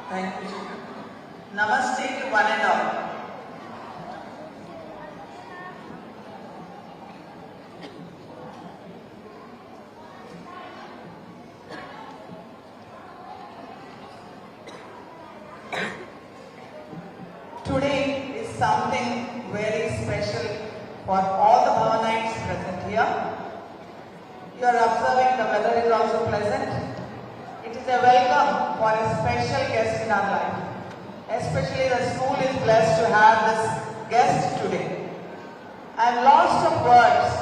Thank you. Namaste to one and all. Today is something very special for all the Bhavanites present here. You are observing the weather is also pleasant. It is a welcome for a special guest in our life. Especially the school is blessed to have this guest today. I am lost of words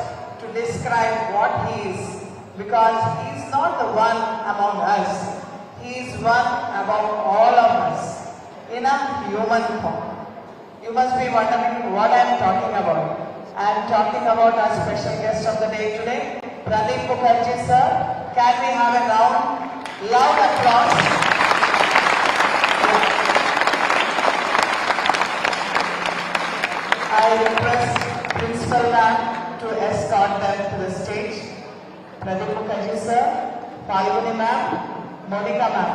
to describe what he is, because he is not the one among us. He is one among all of us in a human form. You must be wondering what I am talking about. I am talking about our special guest of the day today, Pradip Mukherji sir. Can we have a loud applause? I request Principal ma'am to escort them to the stage. Pradip Mukherji sir, Falguni ma'am, Monica ma'am,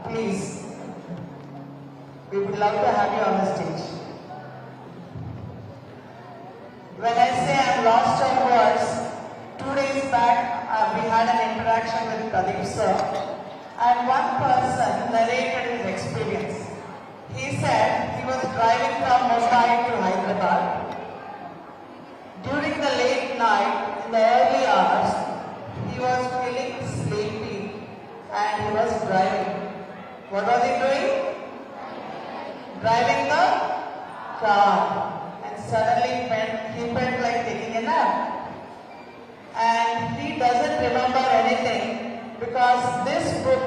please. We would love to have you on the stage. When I say I am lost of words, 2 days back we had an interaction with Pradip sir, and one person narrated his experience. He said he was driving from Mumbai to Hyderabad. During the late night, in the early hours, he was feeling sleepy and he was driving. What was he doing? Driving the car. Suddenly he felt like taking a nap. And he doesn't remember anything because this book,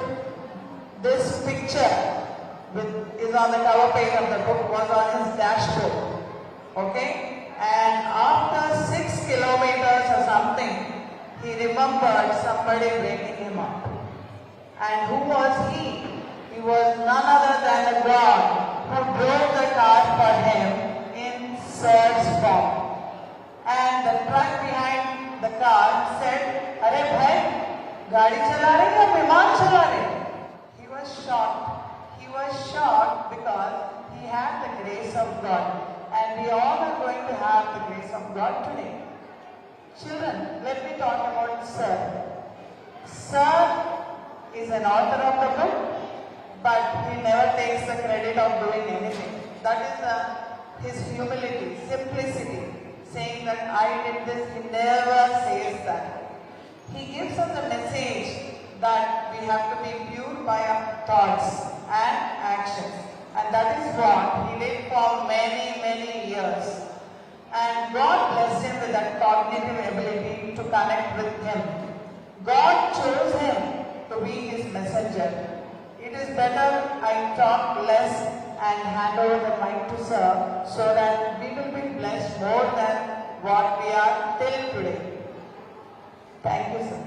this picture is on the cover page of the book, was on his dashboard. Okay? And after 6 kilometers or something, he remembered somebody breaking him up. And who was he? He was none other than a God who drove the car for him in search form. And the truck behind the car said, "Arey bhai, gaadi chala rahe ya viman chala rahe?" He was shocked. He was shocked because he had the grace of God. And we all are going to have the grace of God today. Children, let me talk about Sir. Sir is an author of the book, but he never takes the credit of doing anything. That is his humility, simplicity, saying that I did this. He never says that. He gives us a message that we have to be pure by our thoughts and actions. And that is what he did for many, many years. And God blessed him with that cognitive ability to connect with him. God chose him to be his messenger. It is better I talk less and hand over the mic to Sir, so that we will be blessed more than what we are till today. Thank you, sir.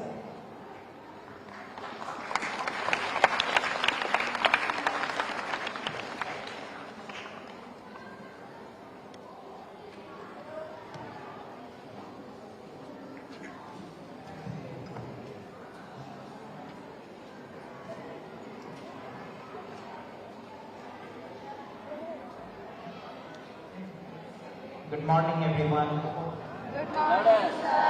Good morning, everyone. Good morning, sir.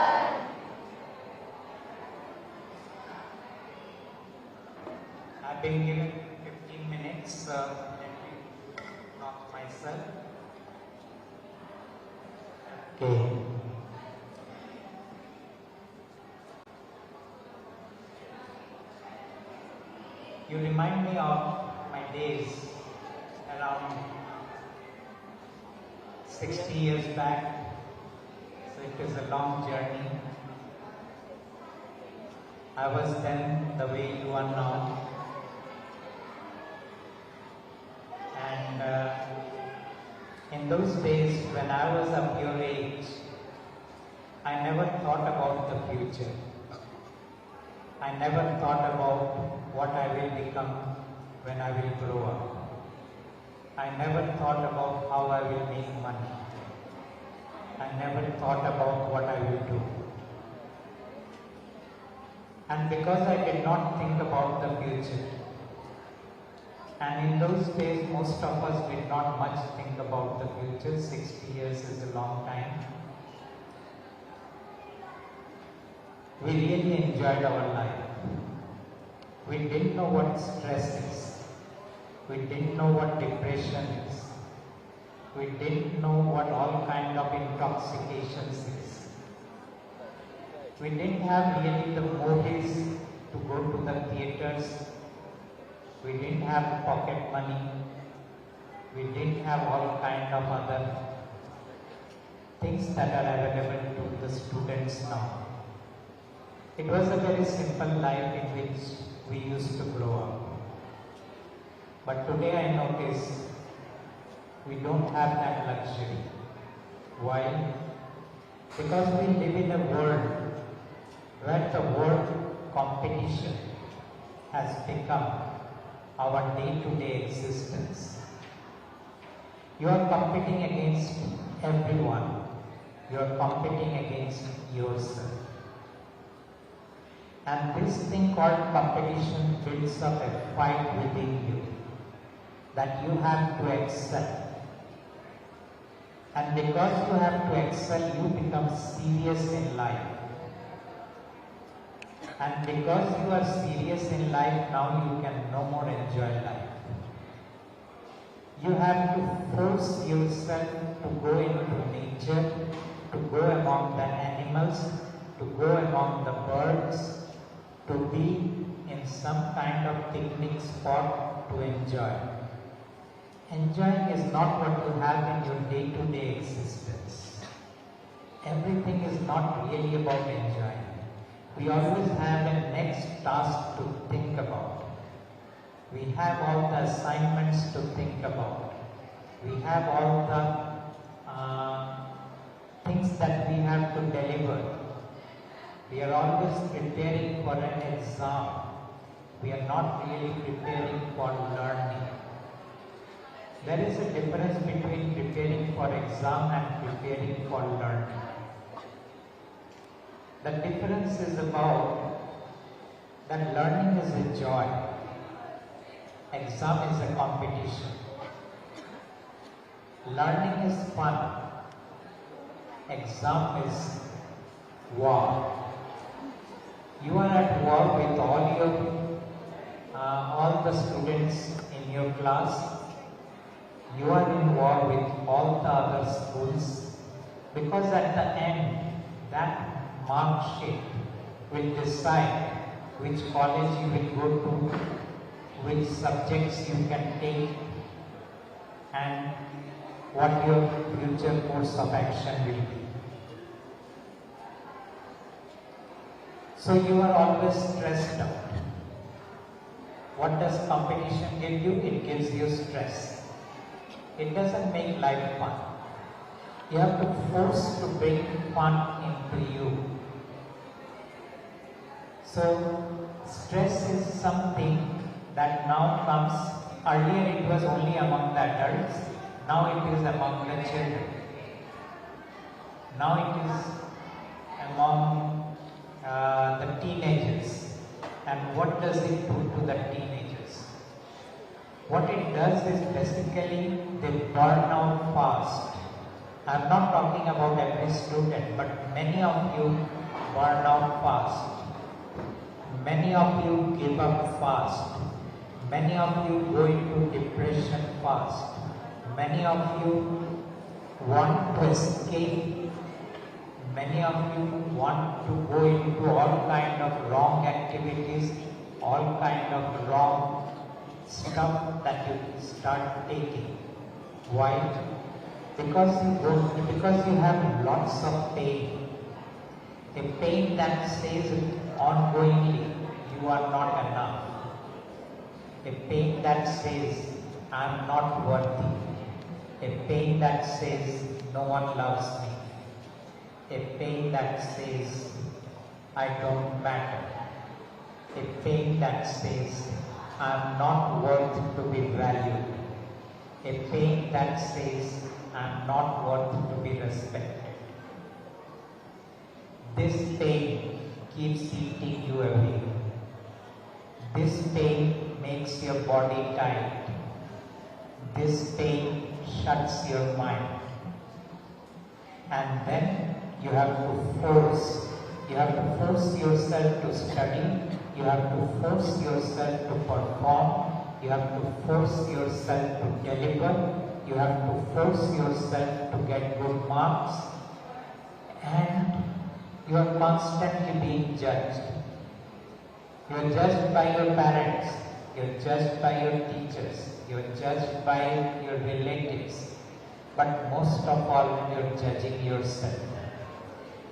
I've been given 15 minutes. Let me talk myself. Okay. You remind me of my days around 60 years back, so it is a long journey. I was then the way you are now, and in those days when I was of your age, I never thought about the future. I never thought about what I will become when I will grow up. I never thought about how I will make money. I never thought about what I will do. And because I did not think about the future, And in those days, most of us did not much think about the future. 60 years is a long time. We really enjoyed our life. We didn't know what stress is. We didn't know what depression is. We didn't know what all kind of intoxications is. We didn't have really the movies to go to the theaters. We didn't have pocket money. We didn't have all kind of other things that are available to the students now. It was a very simple life in which we used to grow up. But today I notice we don't have that luxury. Why? Because we live in a world where the word competition has become our day-to-day existence. You are competing against everyone. You are competing against yourself. And this thing called competition builds up a fight within you that you have to excel. And because you have to excel, you become serious in life. And because you are serious in life, now you can no more enjoy life. You have to force yourself to go into nature, to go among the animals, to go among the birds, to be in some kind of picnic spot to enjoy. Enjoying is not what you have in your day-to-day existence. Everything is not really about enjoying. We always have a next task to think about. We have all the assignments to think about. We have all the things that we have to deliver. We are always preparing for an exam. We are not really preparing for learning. There is a difference between preparing for exam and preparing for learning. The difference is about that learning is a joy. Exam is a competition. Learning is fun. Exam is war. You are at war with all the students in your class. You are in war with all the other schools, because at the end, that mark sheet will decide which college you will go to, which subjects you can take, and what your future course of action will be. So you are always stressed out. What does competition give you? It gives you stress. It doesn't make life fun. You have to force to bring fun into you. So stress is something that now comes. Earlier it was only among the adults. Now it is among the children. Now it is among the teenagers. And what does it do to the teenagers? What it does is basically they burn out fast. I am not talking about every student, but many of you burn out fast. Many of you give up fast. Many of you go into depression fast. Many of you want to escape. Many of you want to go into all kind of wrong activities, all kind of wrong stuff that you start taking. Why? Because you have lots of pain. A pain that says ongoingly you are not enough. A pain that says I am not worthy. A pain that says no one loves me. A pain that says I don't matter. A pain that says I am not worth to be valued. A pain that says I am not worth to be respected. This pain keeps eating you away. This pain makes your body tight. This pain shuts your mind. And then you have to force yourself to study, you have to force yourself to perform, you have to force yourself to deliver, you have to force yourself to get good marks, and you are constantly being judged. You are judged by your parents, you are judged by your teachers, you are judged by your relatives, but most of all you are judging yourself.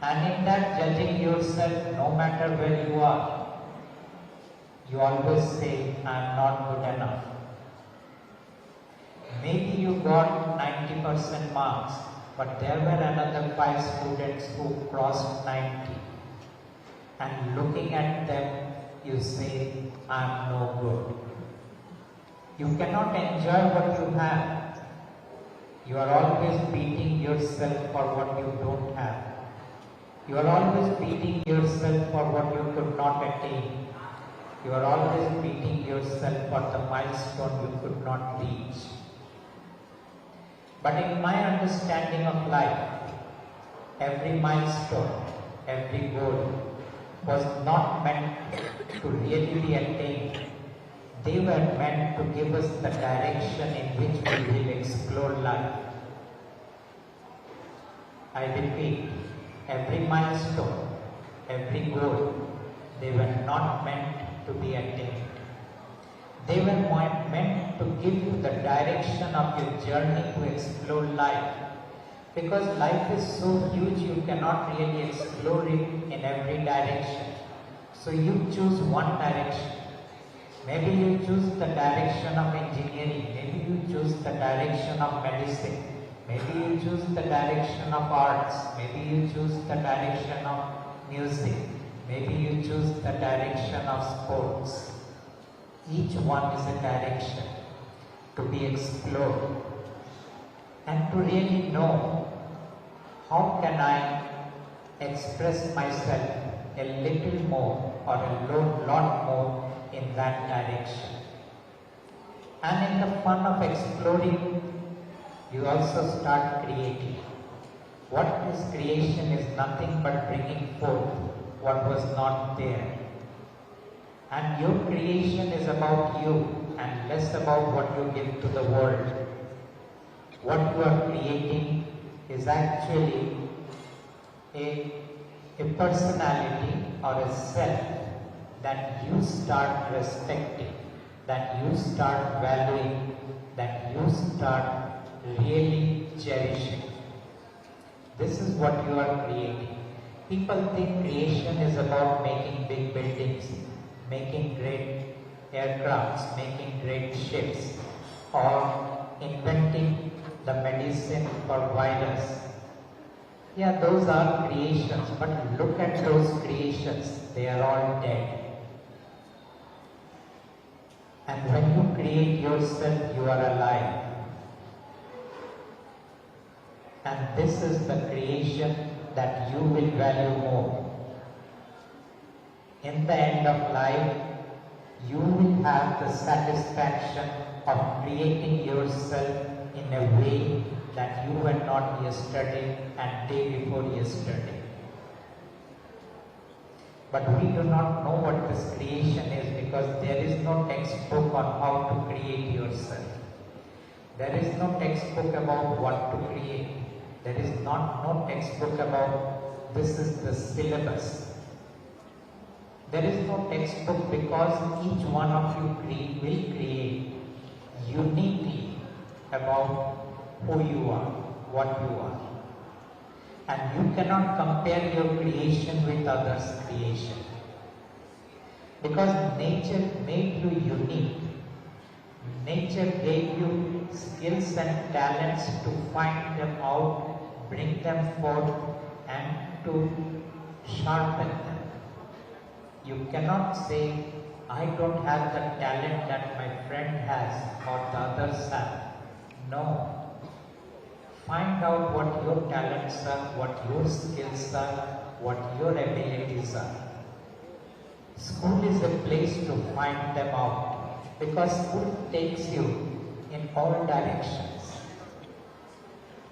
And in that judging yourself, no matter where you are, you always say, I am not good enough. Maybe you got 90% marks, but there were another 5 students who crossed 90. And looking at them, you say, I am no good. You cannot enjoy what you have. You are always beating yourself for what you don't have. You are always beating yourself for what you could not attain. You are always beating yourself for the milestone you could not reach. But in my understanding of life, every milestone, every goal was not meant to really be attained. They were meant to give us the direction in which we will explore life. I repeat, every milestone, every goal, they were not meant to be attained. They were meant to give you the direction of your journey to explore life. Because life is so huge, you cannot really explore it in every direction. So you choose one direction. Maybe you choose the direction of engineering, maybe you choose the direction of medicine, maybe you choose the direction of arts, maybe you choose the direction of music, maybe you choose the direction of sports. Each one is a direction to be explored, and to really know how can I express myself a little more or a lot more in that direction. And in the fun of exploring, you also start creating. What is creation is nothing but bringing forth what was not there. And your creation is about you and less about what you give to the world. What you are creating is actually a personality or a self that you start respecting, that you start valuing, that you start really cherishing. This is what you are creating. People think creation is about making big buildings, making great aircrafts, making great ships, or inventing the medicine for virus. Yeah, those are creations, but look at those creations, they are all dead. And when you create yourself, you are alive. And this is the creation that you will value more. In the end of life, you will have the satisfaction of creating yourself in a way that you were not yesterday and day before yesterday. But we do not know what this creation is because there is no textbook on how to create yourself. There is no textbook about what to create. There is no textbook about this is the syllabus. There is no textbook because each one of you will create uniquely about who you are, what you are. And you cannot compare your creation with others' creation. Because nature made you unique. Nature gave you skills and talents to find them out, bring them forth, and to sharpen them. You cannot say, I don't have the talent that my friend has or the others have. No. Find out what your talents are, what your skills are, what your abilities are. School is a place to find them out. because school takes you in all directions.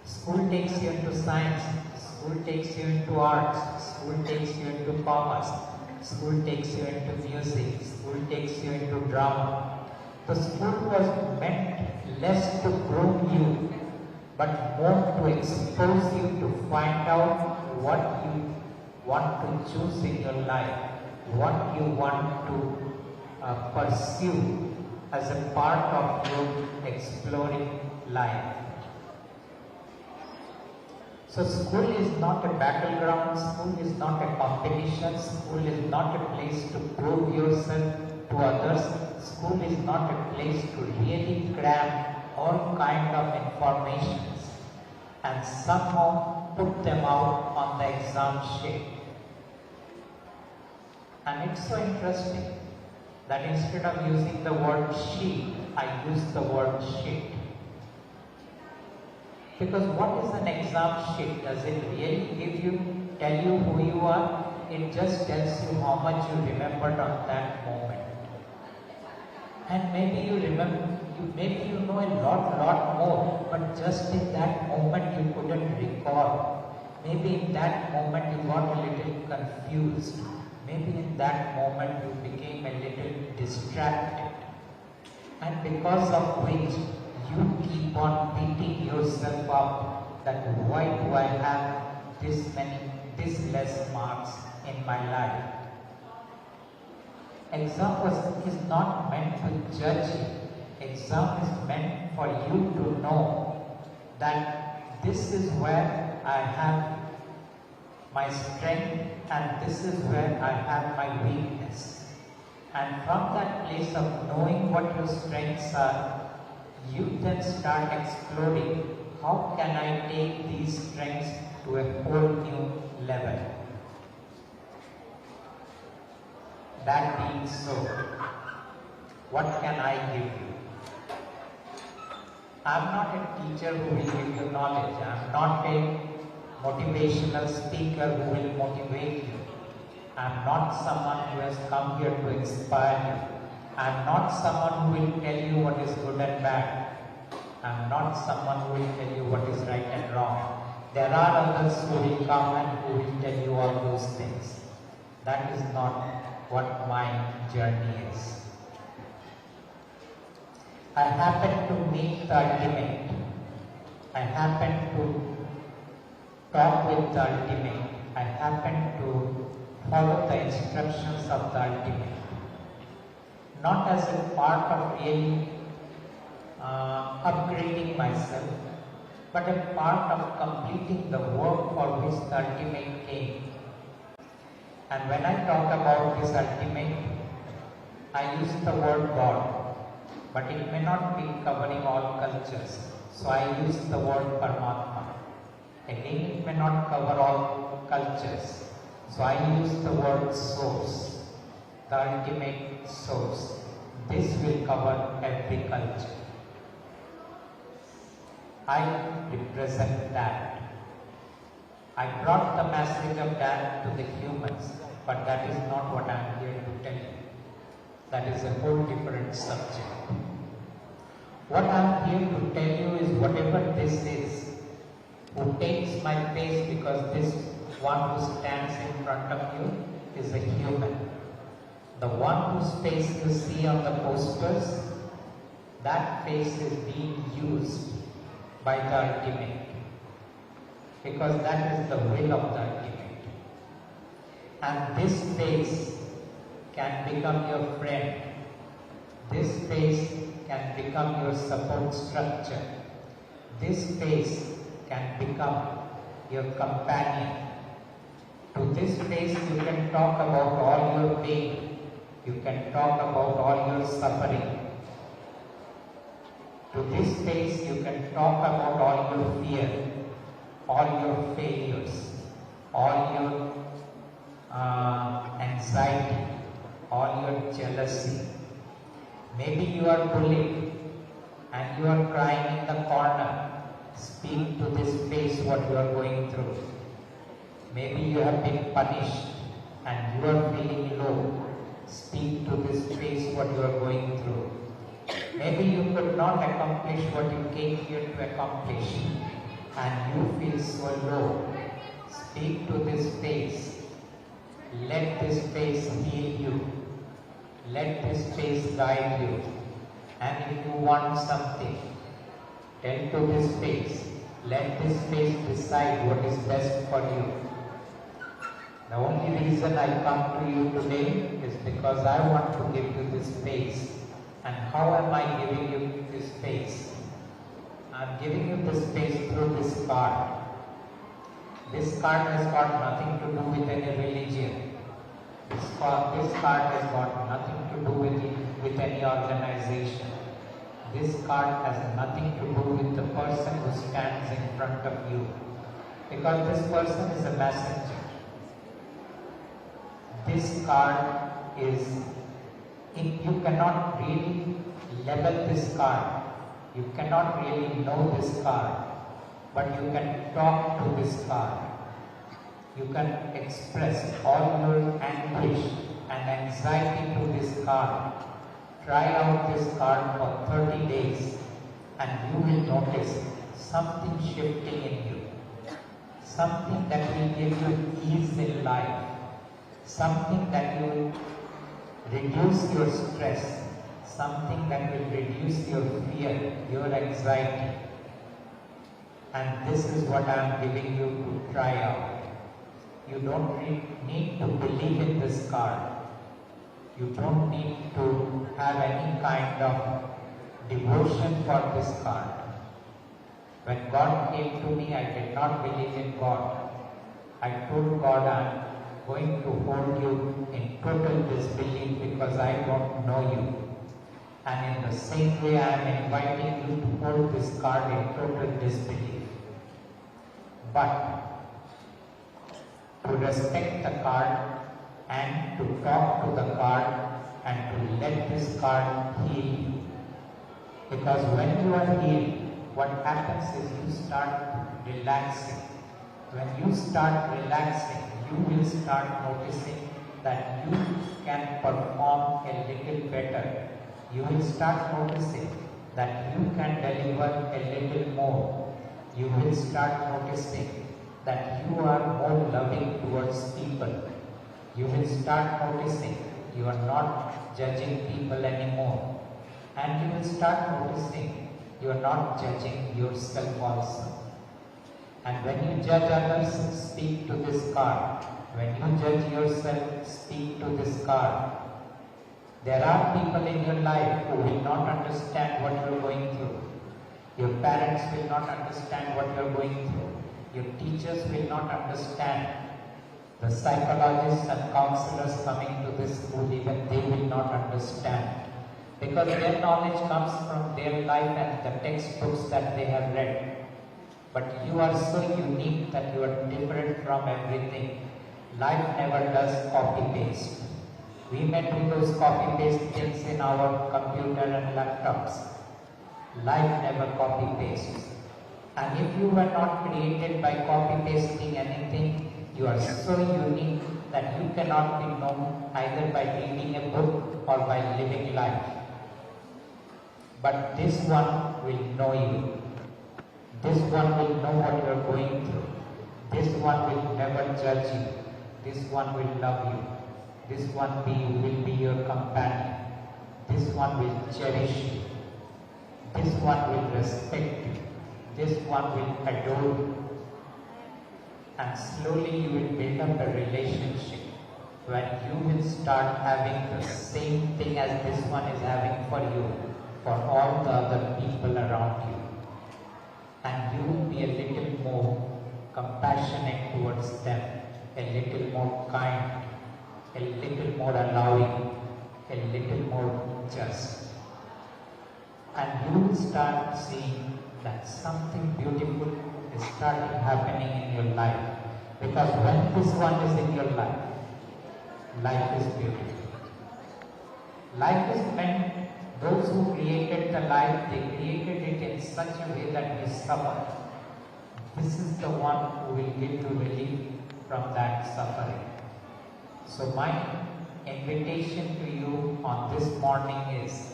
School takes you into science, school takes you into arts, school takes you into commerce, school takes you into music, school takes you into drama. The school was meant less to groom you, but more to expose you to find out what you want to choose in your life, what you want to pursue as a part of your exploring life. So school is not a battleground, school is not a competition, school is not a place to prove yourself to others, school is not a place to really cram all kind of informations and somehow put them out on the exam sheet. And it's so interesting that instead of using the word sheet, I use the word sheet. Because what is an exam sheet? Does it really tell you who you are? It just tells you how much you remembered on that moment. And maybe you remember, maybe you know a lot more, but just in that moment you couldn't recall. Maybe in that moment you got a little confused. Maybe in that moment you became a little distracted. And because of which you keep on beating yourself up that why do I have this less marks in my life. Exam is not meant to judge you. Exam is meant for you to know that this is where I have my strength and this is where I have my weakness. And from that place of knowing what your strengths are, you then start exploring how can I take these strengths to a whole new level. That being so, what can I give you? I am not a teacher who will give you knowledge. I am not a motivational speaker who will motivate you. I am not someone who has come here to inspire you. I am not someone who will tell you what is good and bad. I am not someone who will tell you what is right and wrong. There are others who will come and who will tell you all those things. That is not what my journey is. I happen to meet the ultimate. I happen to talk with the ultimate. I happen to follow the instructions of the ultimate. Not as a part of really upgrading myself, but a part of completing the work for which the ultimate came. And when I talk about this ultimate, I use the word God, but it may not be covering all cultures. So I use the word Paramatma. Again, it may not cover all cultures. So I use the word Source, the ultimate Source. This will cover every culture. I represent that. I brought the message of that to the humans, but that is not what I am here to tell you. That is a whole different subject. What I am here to tell you is whatever this is, who takes my face because this one who stands in front of you is a human. The one whose face you see on the posters, that face is being used by the ultimate, because that is the will of the ultimate. And this face can become your friend. This face can become your support structure. This face can become your companion. To this face you can talk about all your pain. You can talk about all your suffering. To this face you can talk about all your fear, all your failures, all your anxiety, all your jealousy. Maybe you are bullied and you are crying in the corner. Speak to this face what you are going through. Maybe you have been punished and you are feeling low. Speak to this face what you are going through. could not accomplish what you came here to accomplish, and you feel so low, speak to this face. Let this face heal you. Let this face guide you. And if you want something, tell to this face. Let this face decide what is best for you. The only reason I come to you today is because I want to give you this space. And how am I giving you this space? I am giving you this space through this card. This card has got nothing to do with any religion. This card has got nothing to do with any organization. This card has nothing to do with the person who stands in front of you. Because this person is a messenger. This card is, you cannot really level this card. You cannot really know this card. But you can talk to this card. You can express all your anguish and anxiety to this card. Try out this card for 30 days and you will notice something shifting in you. Something that will give you ease in life. Something that will reduce your stress. Something that will reduce your fear, your anxiety. And this is what I am giving you to try out. You don't need to believe in this card. You don't need to have any kind of devotion for this card. When God came to me, I did not believe in God. I told God, I am going to hold you in total disbelief because I don't know you. And in the same way, I am inviting you to hold this card in total disbelief. But to respect the card and to talk to the card and to let this card heal you. Because when you are healed, what happens is you start relaxing. When you start relaxing, you will start noticing that you can perform a little better. You will start noticing that you can deliver a little more. You will start noticing that you are more loving towards people. You will start noticing you are not judging people anymore. And you will start noticing you are not judging yourself also. And when you judge others, speak to this card. When you judge yourself, speak to this card. There are people in your life who will not understand what you are going through. Your parents will not understand what you are going through. Your teachers will not understand. The psychologists and counselors coming to this school, even they will not understand. Because their knowledge comes from their life and the textbooks that they have read. But you are so unique that you are different from everything. Life never does copy-paste. We may do those copy-paste things in our computer and laptops. Life never copy-pastes. And if you were not created by copy-pasting anything, you are so unique that you cannot be known either by reading a book or by living life. But this one will know you. This one will know what you are going through. This one will never judge you. This one will love you. This one will be your companion. This one will cherish you. This one will respect you. This one will adore you. And slowly you will build up a relationship when you will start having the same thing as this one is having for you, for all the other people around you. And you will be a little more compassionate towards them, a little more kind, a little more allowing, a little more just. And you will start seeing that something beautiful is starting happening in your life. Because when this one is in your life, life is beautiful. Life is meant, those who created the life, they created it in such a way that we suffer. This is the one who will give you relief from that suffering. So my invitation to you on this morning is,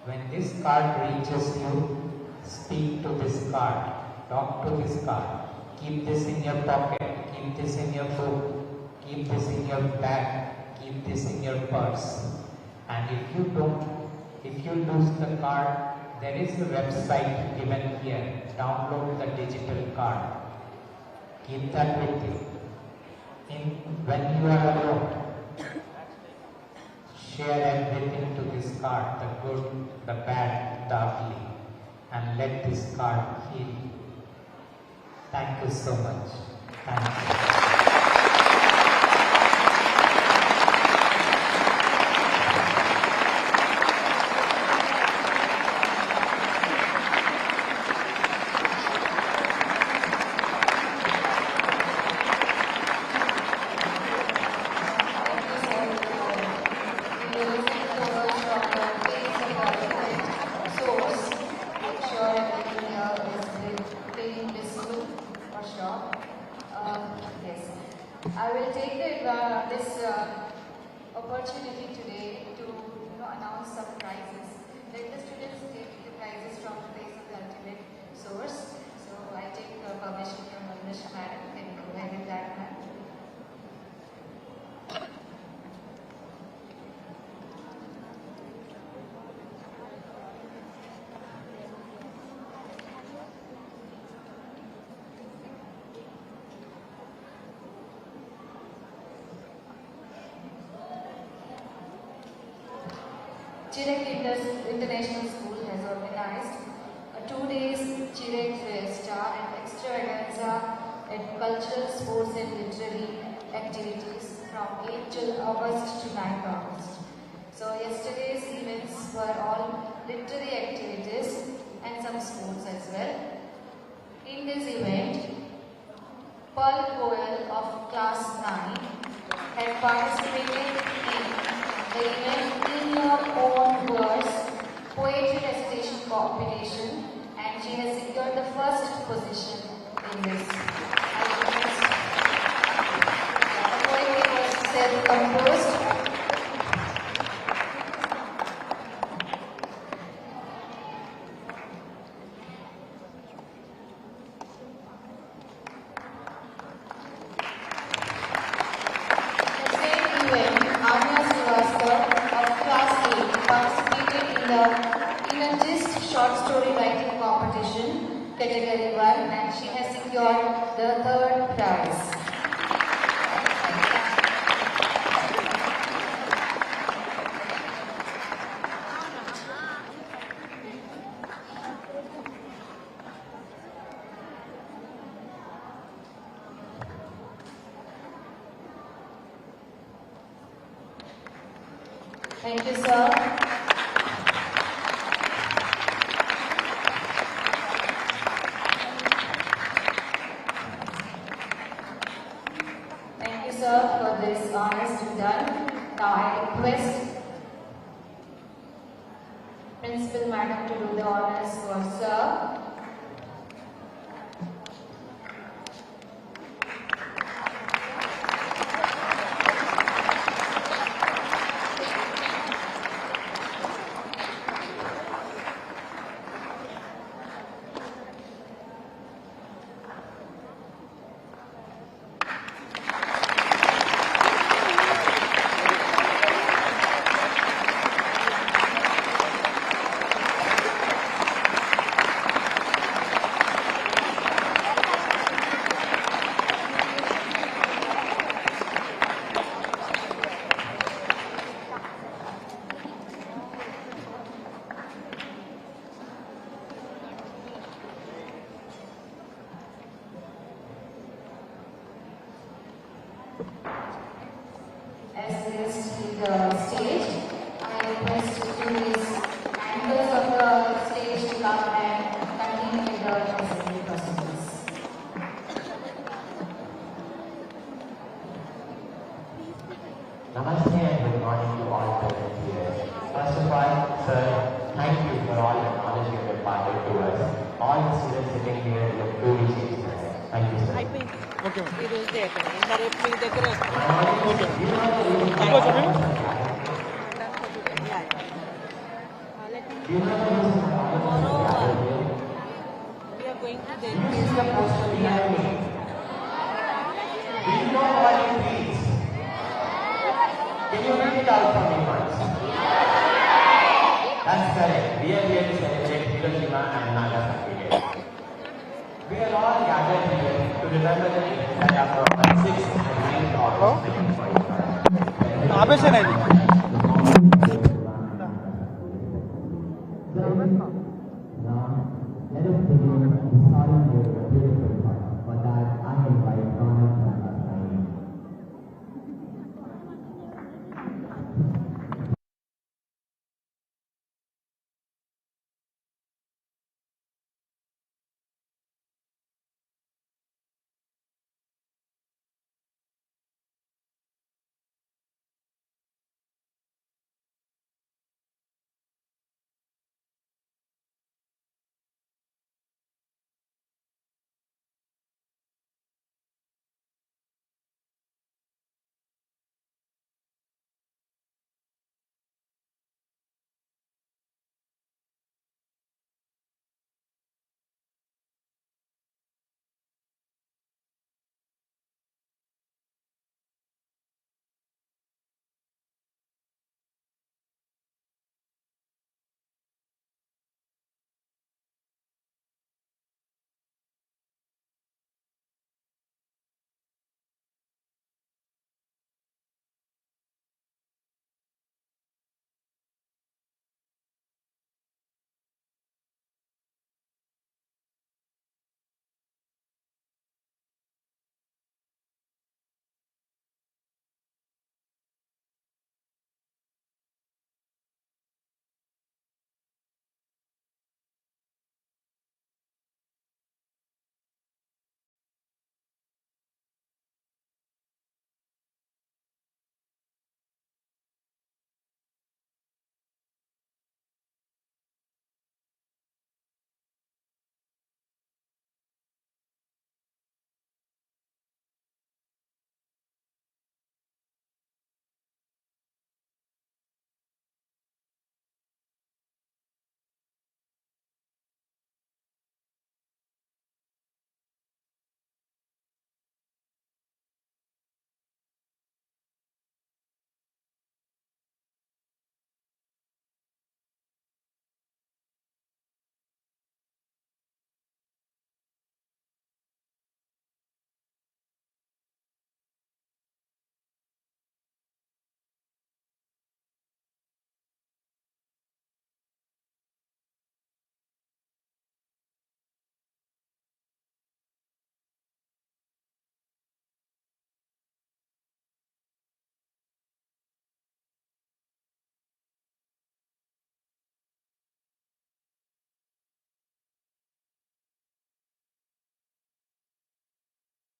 When this card reaches you, speak to this card, talk to this card, keep this in your pocket, keep this in your book, keep this in your bag, keep this in your purse. And if you lose the card, there is a website given here. Download the digital card. Keep that with you. When you are alone, share everything to this card, the good, the bad, the ugly, and let this card heal you. Thank you so much. Thank you. I will take this opportunity today to announce some prizes. Let the students take the prizes from the place of the ultimate source. So I take permission from Mr. Madam. Can you go ahead with that, ma'am? Chirek International School has organized a 2 days Chirek Fiesta and extravaganza and cultural, sports and literary activities from 8 till August to 9th August. So yesterday's events were all literary activities and some sports as well. In this event, Pearl Coel of class 9 had participated in the event In Your Own Words poetry recitation competition, and she has secured the first position in this. The poetry was self-composed. Short story writing competition, category 1, and she has secured the 3rd prize. Thank you, sir. For this honors to be done. Now I request Principal Madam to do the honors for Sir. As they leave the stage, I request to these anchors of the stage to come and continue with the assembly procedures. Namaste and good morning to all present here. First of all, sir, thank you for all the knowledge you have imparted to us. All the students sitting here look truly changed. Thank you, sir. Okay. మీ దగ్గర Do you Tomorrow we are going to Do you see the poster behind me? Do you know what it reads? Can you read it out for me once? That's correct. We are here to celebrate Hiroshima and Nagasaki Day. We are all gathered here to remember the day that our 6th and 9th August 1945. यहाँ पे से नहीं Now, let us begin the starting with a beautiful part. For that, I invite